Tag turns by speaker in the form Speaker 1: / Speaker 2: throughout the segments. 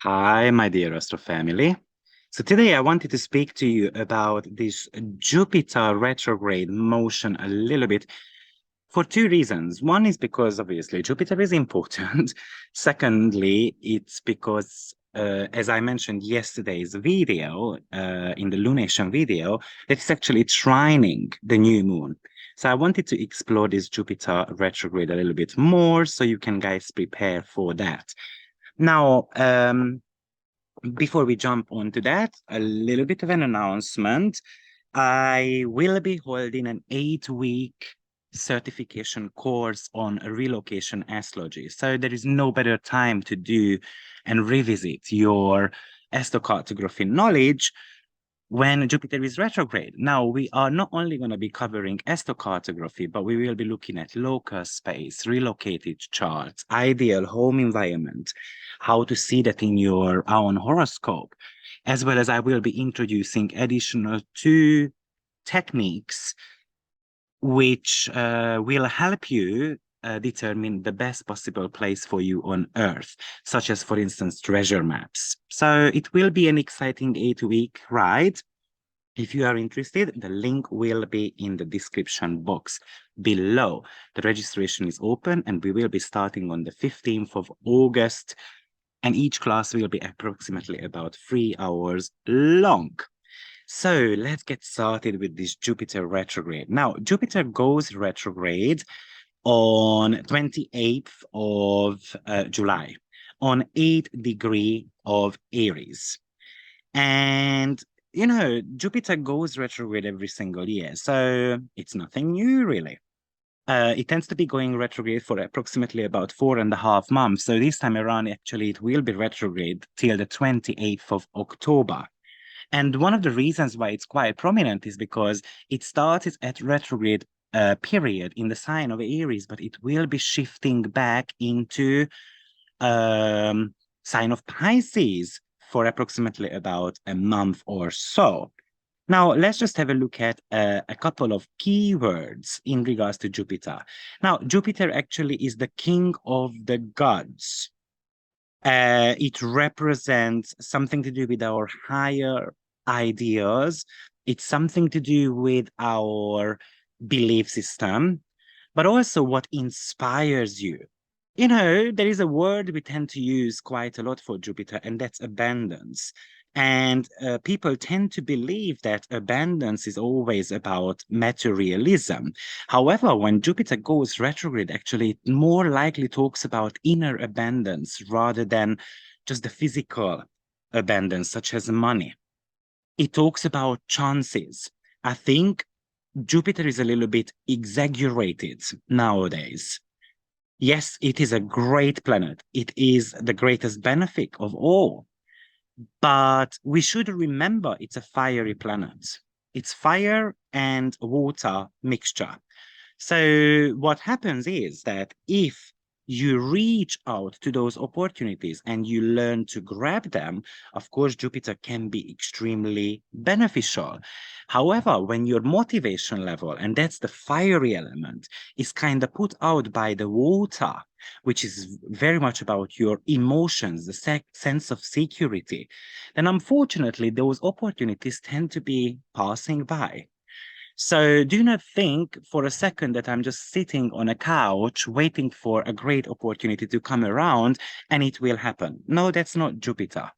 Speaker 1: Hi, my dear Astro family. So today I wanted to speak to you about this Jupiter retrograde motion a little bit for two reasons. One is because obviously Jupiter is important. Secondly, it's because, as I mentioned yesterday's video, in the lunation video, it's actually trining the new moon. So I wanted to explore this Jupiter retrograde a little bit more so you can guys prepare for that. Now, before we jump onto that, a little bit of an announcement. I will be holding an 8-week certification course on relocation astrology. So there is no better time to do and revisit your astrocartography knowledge when Jupiter is retrograde. Now, we are not only going to be covering astrocartography, but we will be looking at locus space, relocated charts, ideal home environment, how to see that in your own horoscope, as well as I will be introducing additional 2 techniques which will help you determine the best possible place for you on Earth, such as, for instance, treasure maps. So it will be an exciting 8-week ride. If you are interested, the link will be in the description box below. The registration is open and we will be starting on the 15th of August, and each class will be approximately about 3 hours long. So let's get started with this Jupiter retrograde. Now, Jupiter goes retrograde on 28th of July on 8th degree of Aries. And, Jupiter goes retrograde every single year. So it's nothing new, really. It tends to be going retrograde for approximately about 4.5 months. So this time around, actually, it will be retrograde till the 28th of October. And one of the reasons why it's quite prominent is because it started at retrograde period in the sign of Aries, but it will be shifting back into sign of Pisces for approximately about a month or so. Now, let's just have a look at a couple of keywords in regards to Jupiter. Now, Jupiter actually is the king of the gods. It represents something to do with our higher ideas. It's something to do with our belief system, but also what inspires you. There is a word we tend to use quite a lot for Jupiter, and that's abundance. And people tend to believe that abundance is always about materialism. However, when Jupiter goes retrograde, actually, it more likely talks about inner abundance rather than just the physical abundance, such as money. It talks about chances. I think Jupiter is a little bit exaggerated nowadays. Yes, it is a great planet. It is the greatest benefit of all. But we should remember it's a fiery planet. It's fire and water mixture. So what happens is that if you reach out to those opportunities and you learn to grab them, of course, Jupiter can be extremely beneficial. However, when your motivation level, and that's the fiery element, is kind of put out by the water, which is very much about your emotions, the sense of security, then unfortunately, those opportunities tend to be passing by. So do not think for a second that I'm just sitting on a couch waiting for a great opportunity to come around and it will happen. No, that's not Jupiter.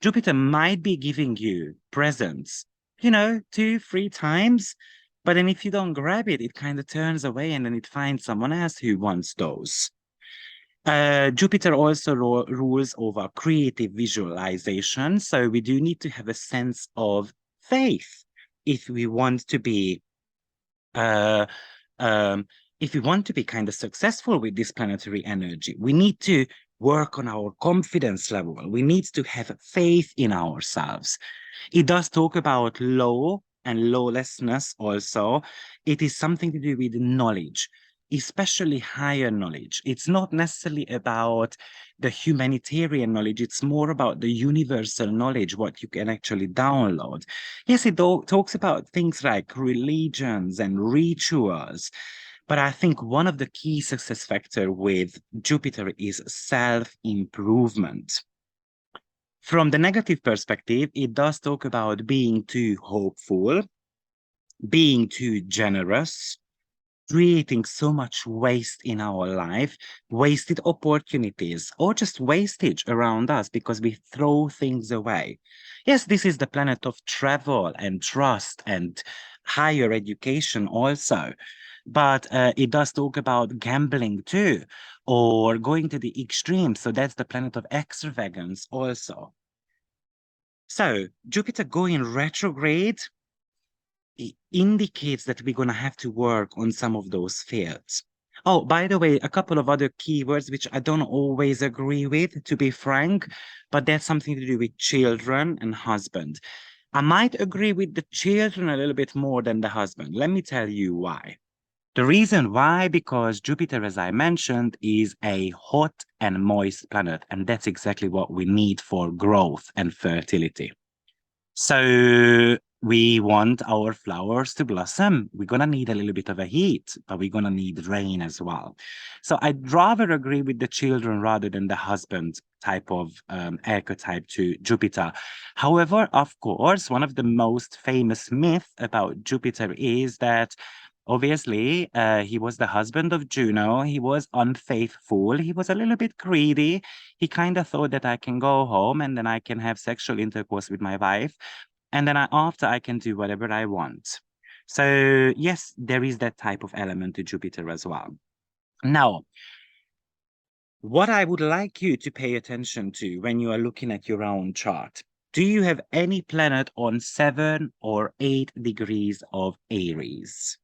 Speaker 1: Jupiter might be giving you presents, 2, 3 times, but then if you don't grab it, it kind of turns away and then it finds someone else who wants those. Jupiter also rules over creative visualization. So we do need to have a sense of faith if we want to be uh, if we want to be kind of successful with this planetary energy. We need to work on our confidence level. We need to have faith in ourselves. It does talk about law and lawlessness also. It is something to do with knowledge, especially higher knowledge. It's not necessarily about the humanitarian knowledge. It's more about the universal knowledge, what you can actually download. Yes, it talks about things like religions and rituals. But I think one of the key success factor with Jupiter is self-improvement. From the negative perspective, it does talk about being too hopeful, being too generous, creating so much waste in our life, wasted opportunities, or just wastage around us because we throw things away. Yes, this is the planet of travel and trust and higher education also. But it does talk about gambling too, or going to the extreme. So that's the planet of extravagance also. So Jupiter going retrograde indicates that we're going to have to work on some of those fields. Oh, by the way, a couple of other keywords which I don't always agree with, to be frank, but that's something to do with children and husband. I might agree with the children a little bit more than the husband. Let me tell you why. The reason why, because Jupiter, as I mentioned, is a hot and moist planet, and that's exactly what we need for growth and fertility. So we want our flowers to blossom. We're going to need a little bit of a heat, but we're going to need rain as well. So I'd rather agree with the children rather than the husband type of archetype to Jupiter. However, of course, one of the most famous myths about Jupiter is that obviously, he was the husband of Juno. He was unfaithful. He was a little bit greedy. He kind of thought that I can go home and then I can have sexual intercourse with my wife. And then after I can do whatever I want. So yes, there is that type of element to Jupiter as well. Now, what I would like you to pay attention to when you are looking at your own chart, do you have any planet on 7 or 8 degrees of Aries?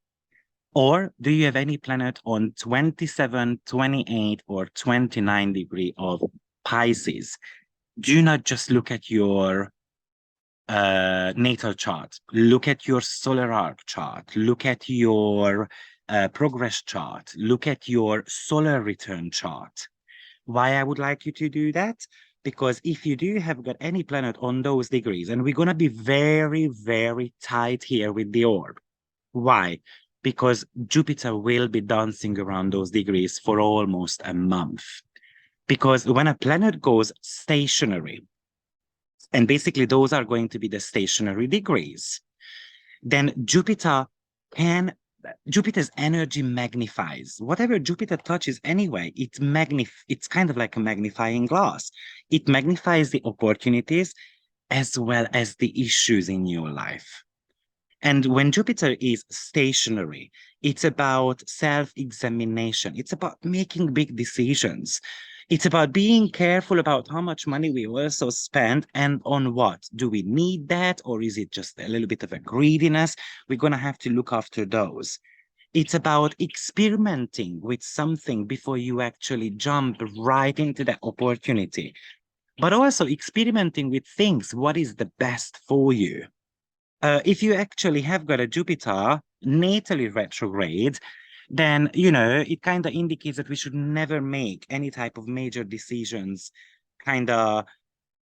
Speaker 1: Or do you have any planet on 27, 28, or 29 degree of Pisces? Do not just look at your natal chart. Look at your solar arc chart. Look at your progress chart. Look at your solar return chart. Why I would like you to do that? Because if you do have got any planet on those degrees, and we're going to be very, very tight here with the orb. Why? Because Jupiter will be dancing around those degrees for almost a month. Because when a planet goes stationary, and basically those are going to be the stationary degrees, then Jupiter's energy magnifies. Whatever Jupiter touches anyway, it's kind of like a magnifying glass. It magnifies the opportunities as well as the issues in your life. And when Jupiter is stationary, it's about self-examination. It's about making big decisions. It's about being careful about how much money we also spend and on what. Do we need that, or is it just a little bit of a greediness? We're going to have to look after those. It's about experimenting with something before you actually jump right into that opportunity, but also experimenting with things. What is the best for you? If you actually have got a Jupiter natally retrograde, then, it kind of indicates that we should never make any type of major decisions kind of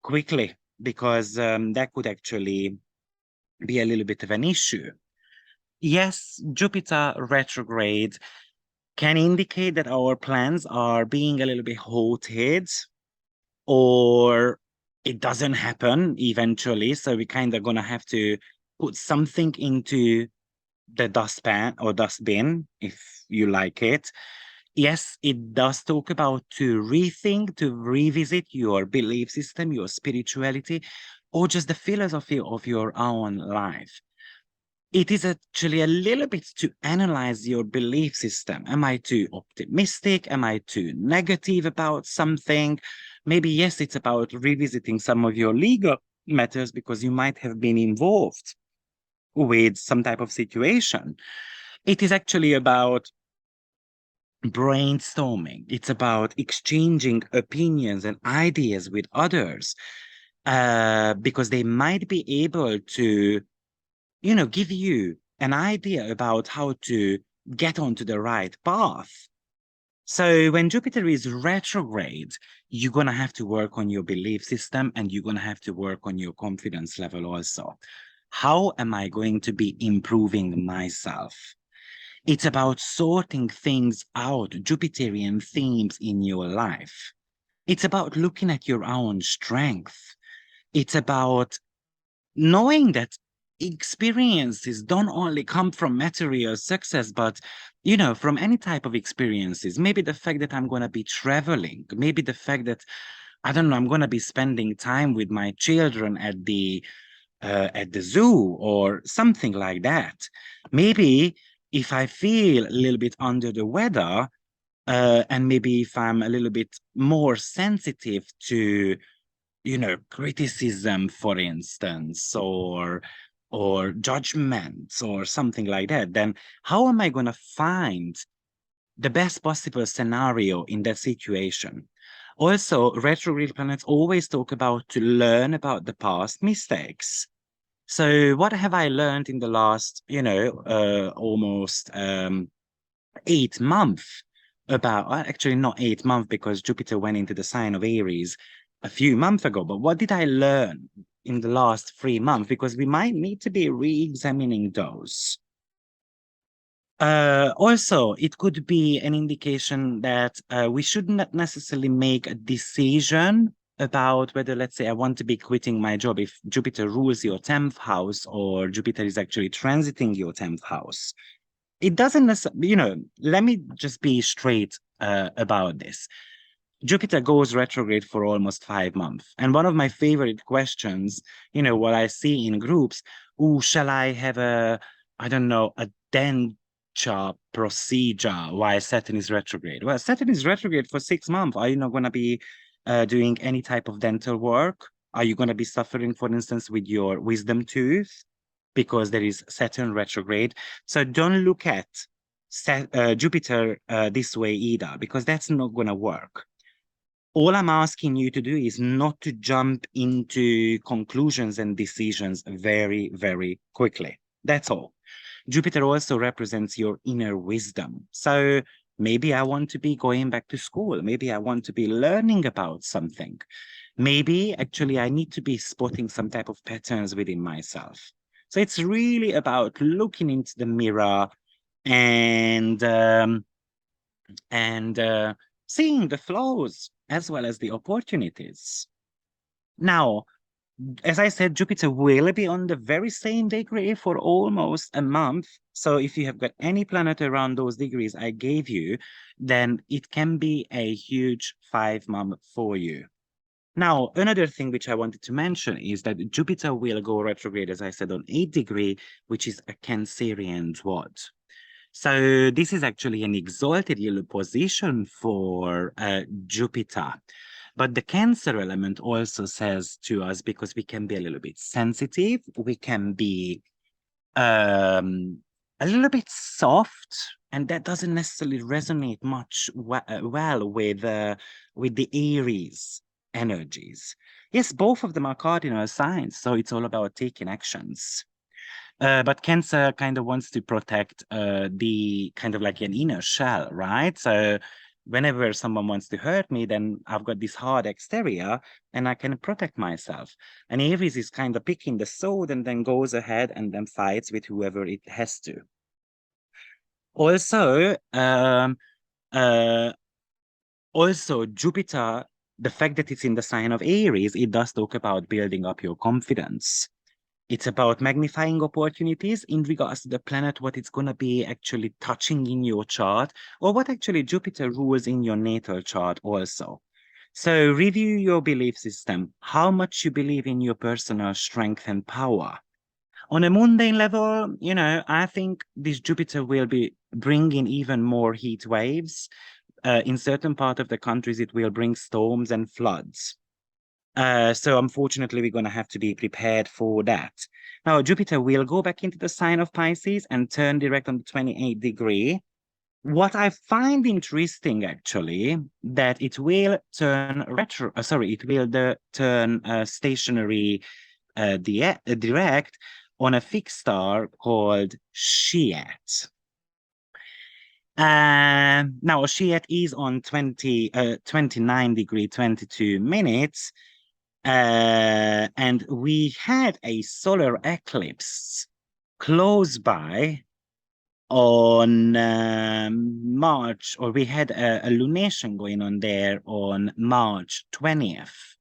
Speaker 1: quickly, because that could actually be a little bit of an issue. Yes, Jupiter retrograde can indicate that our plans are being a little bit halted, or it doesn't happen eventually. So we kind of gonna have to put something into the dustpan or dustbin, if you like it. Yes, it does talk about to rethink, to revisit your belief system, your spirituality, or just the philosophy of your own life. It is actually a little bit to analyze your belief system. Am I too optimistic? Am I too negative about something? Maybe, yes, it's about revisiting some of your legal matters because you might have been involved with some type of situation. It is actually about brainstorming. It's about exchanging opinions and ideas with others, because they might be able to, give you an idea about how to get onto the right path. So when Jupiter is retrograde, you're going to have to work on your belief system, and you're going to have to work on your confidence level also. How am I going to be improving myself? It's about sorting things out, Jupiterian themes in your life. It's about looking at your own strength. It's about knowing that experiences don't only come from material success, but from any type of experiences. Maybe the fact that I'm going to be traveling, maybe the fact that I don't know, I'm going to be spending time with my children at the zoo or something like that. Maybe if I feel a little bit under the weather, and maybe if I'm a little bit more sensitive to criticism, for instance, or judgments or something like that, then how am I going to find the best possible scenario in that situation? Also, retrograde planets always talk about to learn about the past mistakes. So what have I learned in the last, almost 8 months about, actually not 8 months because Jupiter went into the sign of Aries a few months ago, but what did I learn in the last 3 months? Because we might need to be re-examining those. Also, it could be an indication that we should not necessarily make a decision about whether, let's say, I want to be quitting my job if Jupiter rules your 10th house or Jupiter is actually transiting your 10th house. It doesn't necessarily, let me just be straight about this. Jupiter goes retrograde for almost 5 months. And one of my favorite questions, what I see in groups, oh, shall I have I don't know, a denture procedure while Saturn is retrograde? Well, Saturn is retrograde for 6 months. Are you not going to be doing any type of dental work? Are you going to be suffering, for instance, with your wisdom tooth? Because there is Saturn retrograde. So don't look at Jupiter this way either, because that's not going to work. All I'm asking you to do is not to jump into conclusions and decisions very, very quickly. That's all. Jupiter also represents your inner wisdom. So maybe I want to be going back to school. Maybe I want to be learning about something. Maybe actually I need to be spotting some type of patterns within myself. So it's really about looking into the mirror and and seeing the flaws as well as the opportunities. Now, as I said, Jupiter will be on the very same degree for almost a month. So if you have got any planet around those degrees I gave you, then it can be a huge 5 month for you. Now, another thing which I wanted to mention is that Jupiter will go retrograde, as I said, on 8th degree, which is a Cancerian dwarf. So this is actually an exalted yellow position for Jupiter. But the Cancer element also says to us, because we can be a little bit sensitive, we can be a little bit soft, and that doesn't necessarily resonate much well with the Aries energies. Yes, both of them are cardinal signs, so it's all about taking actions. But Cancer kind of wants to protect the kind of like an inner shell, right? So whenever someone wants to hurt me, then I've got this hard exterior and I can protect myself. And Aries is kind of picking the sword and then goes ahead and then fights with whoever it has to. Also, uh, Jupiter, the fact that it's in the sign of Aries, it does talk about building up your confidence. It's about magnifying opportunities in regards to the planet, what it's going to be actually touching in your chart, or what actually Jupiter rules in your natal chart also. So review your belief system, how much you believe in your personal strength and power. On a mundane level, I think this Jupiter will be bringing even more heat waves. In certain part of the countries, it will bring storms and floods. So unfortunately, we're going to have to be prepared for that. Now, Jupiter will go back into the sign of Pisces and turn direct on the 28th degree. What I find interesting, actually, that it will turn turn stationary direct on a fixed star called Shiat. Now, Shiat is on 29 degree 22 minutes. And we had a solar eclipse close by on March, or we had a lunation going on there on March 20th.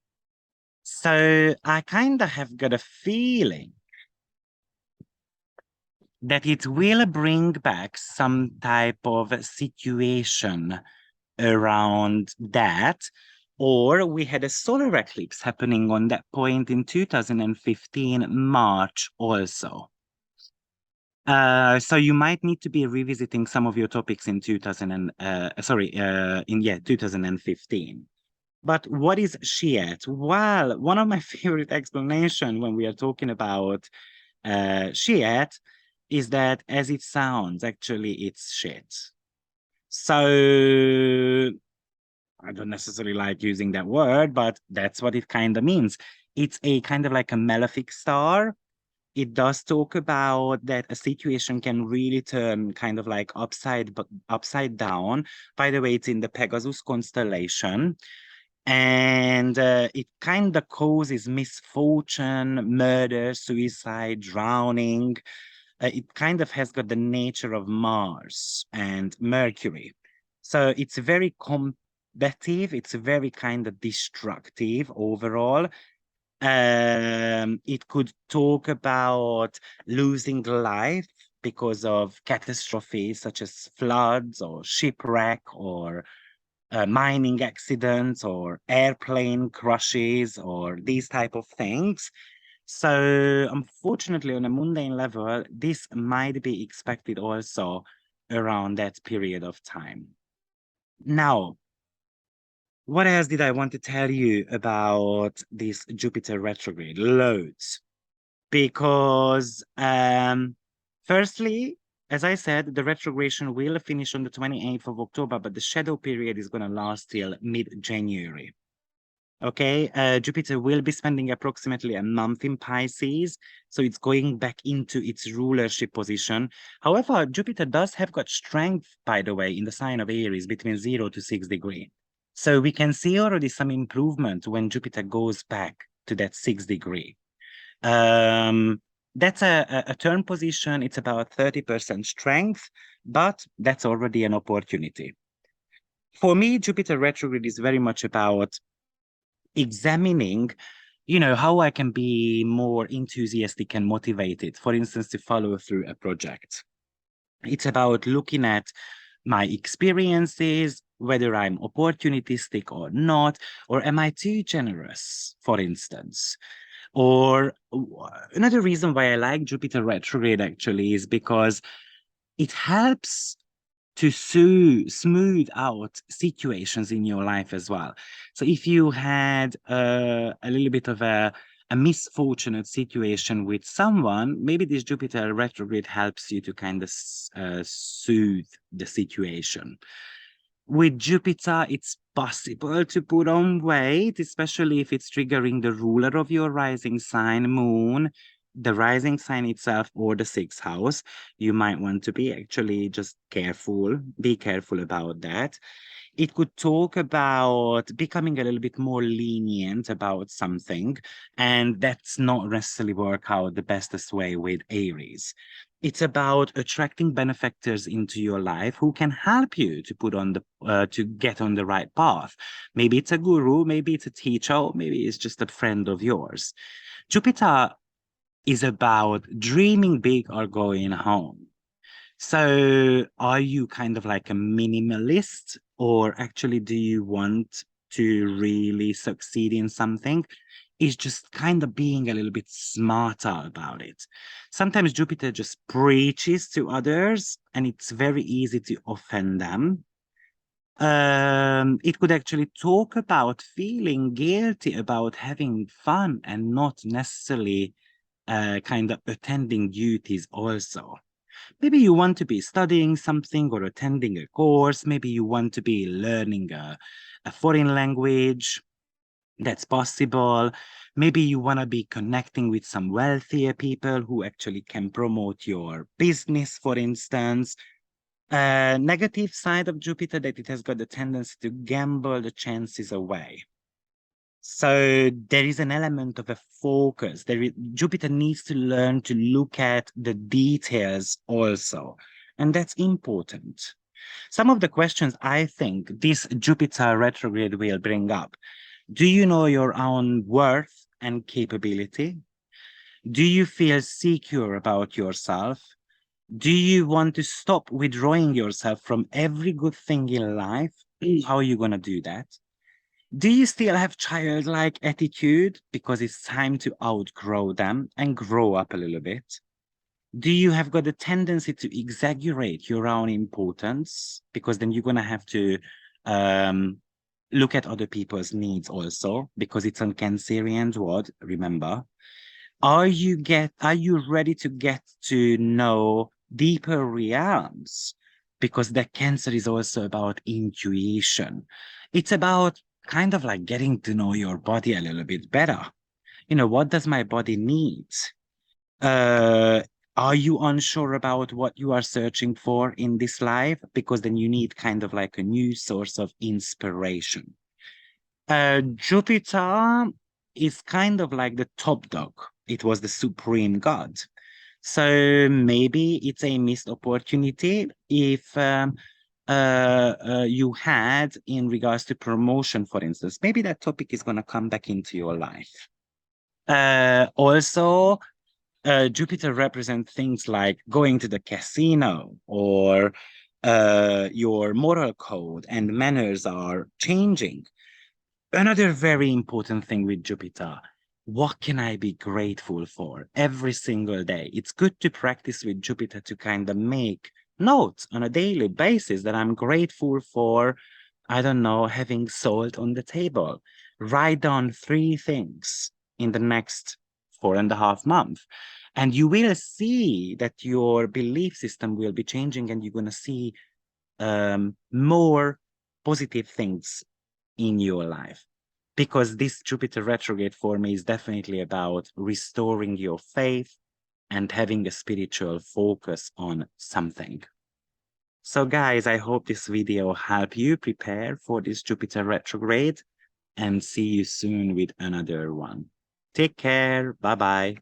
Speaker 1: So I kind of have got a feeling that it will bring back some type of situation around that. Or we had a solar eclipse happening on that point in 2015 March also. So you might need to be revisiting some of your topics in 2015. But what is Shiat? Well, one of my favorite explanation when we are talking about Shiat is that as it sounds, actually it's shit. So I don't necessarily like using that word, but that's what it kind of means. It's a kind of like a malefic star. It does talk about that a situation can really turn kind of like upside down. By the way, it's in the Pegasus constellation, and it kind of causes misfortune, murder, suicide, drowning. It kind of has got the nature of Mars and Mercury. So it's very combative, it's very kind of destructive overall. It could talk about losing life because of catastrophes such as floods or shipwreck or mining accidents or airplane crashes or these type of things. So unfortunately, on a mundane level, this might be expected also around that period of time. Now, what else did I want to tell you about this Jupiter retrograde? Loads. Because firstly, as I said, the retrogradation will finish on the 28th of October, but the shadow period is going to last till mid-January. Okay, Jupiter will be spending approximately a month in Pisces, so it's going back into its rulership position. However, Jupiter does have got strength, by the way, in the sign of Aries between 0 to 6 degree. So we can see already some improvement when Jupiter goes back to that 6 degree. That's a turn position. It's about 30% strength, but that's already an opportunity. For me, Jupiter retrograde is very much about examining, how I can be more enthusiastic and motivated, for instance, to follow through a project. It's about looking at my experiences, whether I'm opportunistic or not, or am I too generous, for instance. Or another reason why I like Jupiter retrograde actually is because it helps to smooth out situations in your life as well. So if you had a little bit of a misfortunate situation with someone, maybe this Jupiter retrograde helps you to kind of soothe the situation. With Jupiter, it's possible to put on weight, especially if it's triggering the ruler of your rising sign, Moon, the rising sign itself, or the sixth house. You might want to be actually just careful, be careful about that. It could talk about becoming a little bit more lenient about something, and that's not necessarily work out the bestest way with Aries. It's about attracting benefactors into your life who can help you to put on to get on the right path. Maybe it's a guru, maybe it's a teacher, or maybe it's just a friend of yours. Jupiter is about dreaming big or going home. So are you kind of like a minimalist, or actually do you want to really succeed in something? Is just kind of being a little bit smarter about it. Sometimes Jupiter just preaches to others and it's very easy to offend them. It could actually talk about feeling guilty about having fun and not necessarily kind of attending duties also. Maybe you want to be studying something or attending a course. Maybe you want to be learning a foreign language. That's possible. Maybe you want to be connecting with some wealthier people who actually can promote your business, for instance. Negative side of Jupiter that it has got the tendency to gamble the chances away. So there is an element of a focus. Jupiter needs to learn to look at the details also, and that's important. Some of the questions I think this Jupiter retrograde will bring up. Do you know your own worth? and capability? Do you feel secure about yourself? Do you want to stop withdrawing yourself from every good thing in life? How are you going to do that? Do you still have childlike attitude because it's time to outgrow them and grow up a little bit? Do you have got a tendency to exaggerate your own importance? Because then you're going to have to look at other people's needs also, because it's on Cancerian word, remember. Are you ready to get to know deeper realms? Because the Cancer is also about intuition. It's about kind of like getting to know your body a little bit better. You know, what does my body need? Uh, are you unsure about what you are searching for in this life? Because then you need kind of like a new source of inspiration. Jupiter is kind of like the top dog. It was the supreme god. So maybe it's a missed opportunity if you had in regards to promotion, for instance. Maybe that topic is going to come back into your life. Also, Jupiter represents things like going to the casino, or your moral code and manners are changing. Another very important thing with Jupiter, what can I be grateful for every single day? It's good to practice with Jupiter to kind of make notes on a daily basis that I'm grateful for, I don't know, having salt on the table. Write down 3 things in the next 4.5 months. And you will see that your belief system will be changing, and you're going to see more positive things in your life. Because this Jupiter retrograde for me is definitely about restoring your faith and having a spiritual focus on something. So guys, I hope this video helped you prepare for this Jupiter retrograde, and see you soon with another one. Take care. Bye-bye.